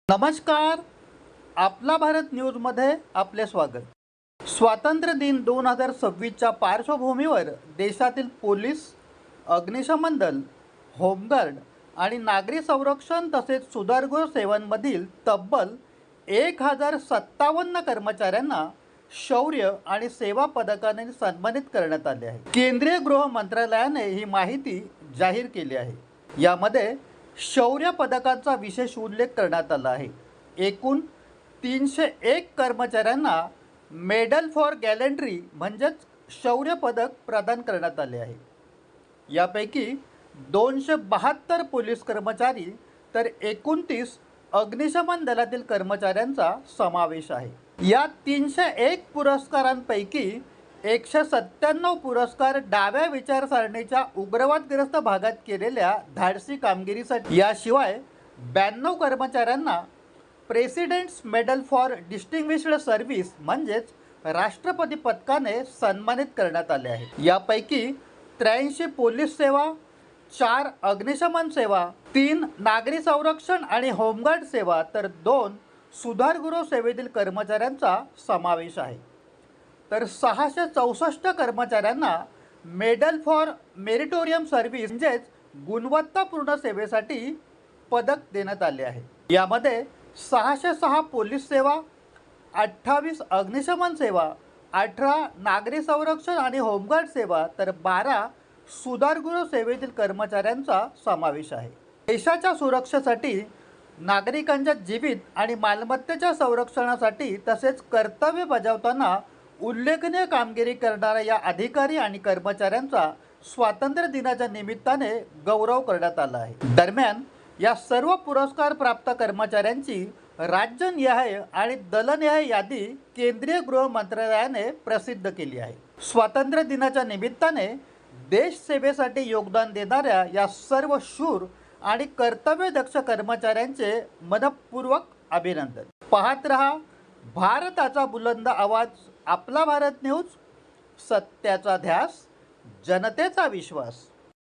नमस्कार. आपला भारत न्यूजमध्ये आपले स्वागत. स्वातंत्र्य दिन 2026च्या पार्श्वभूमीवर देशातील पोलीस, अग्निशमन दल, होमगार्ड आणि नागरी संरक्षण तसेच सुधारगृह सेवांमधील तब्बल 1057 कर्मचाऱ्यांना शौर्य आणि सेवा पदकाने सन्मानित करण्यात आले आहे. केंद्रीय गृह मंत्रालयाने ही माहिती जाहीर केली आहे. यामध्ये शौर्य पदकाचा विशेष उल्लेख करण्यात आला आहे. एकूण 301 कर्मचाऱ्यांना मेडल फॉर गॅलंट्री म्हणजेच शौर्य पदक प्रदान करण्यात आले आहे. यापैकी 272 पोलीस कर्मचारी तर 29 अग्निशमन दलातील कर्मचाऱ्यांचा समावेश आहे. या 301 पुरस्कारांपैकी 197 पुरस्कार डाव्या विचारसरणीच्या उग्रवादग्रस्त भागात केलेल्या धाडसी कामगिरीसाठी. याशिवाय 92 कर्मचाऱ्यांना president's medal for distinguished service म्हणजेच राष्ट्रपती पदकाने सन्मानित करण्यात आले आहे. यापैकी 83 पोलीस सेवा, 4 अग्निशमन सेवा, 3 नागरी संरक्षण आणि होमगार्ड सेवा तर 2 सुधारगृह सेवेतील कर्मचाऱ्यांचा समावेश आहे. तर 664 कर्मचाऱ्यांना मेडल फॉर मेरिटोरियम सर्व्हिस म्हणजेच गुणवत्तापूर्ण सेवेसाठी पदक देण्यात आले आहे. यामध्ये 606 पोलीस सेवा, 28 अग्निशमन सेवा, 18 नागरी संरक्षण आणि होमगार्ड सेवा तर 12 सुधारगृह सेवेतील कर्मचाऱ्यांचा समावेश आहे. देशाच्या सुरक्षेसाठी, नागरिकांच्या जीवित आणि मालमत्तेच्या संरक्षणासाठी तसेच कर्तव्य बजावताना उल्लेखनीय कामगिरी करणाऱ्या या अधिकारी आणि कर्मचाऱ्यांचा स्वातंत्र्य दिनाच्या निमित्ताने गौरव करण्यात आला आहे. दरम्यान या सर्व पुरस्कार प्राप्त कर्मचाऱ्यांची राज्यनिहाय आणि दलनिहाय यादी केंद्रीय गृह मंत्रालयाने प्रसिद्ध केली आहे. स्वातंत्र्य दिनाच्या निमित्ताने देश सेवेसाठी योगदान देणाऱ्या या सर्व शूर आणि कर्तव्यदक्ष कर्मचाऱ्यांचे मनपूर्वक अभिनंदन. पाहत रहा भारताचा बुलंद आवाज, आपला भारत न्यूज. सत्याचा ध्यास, जनतेचा विश्वास.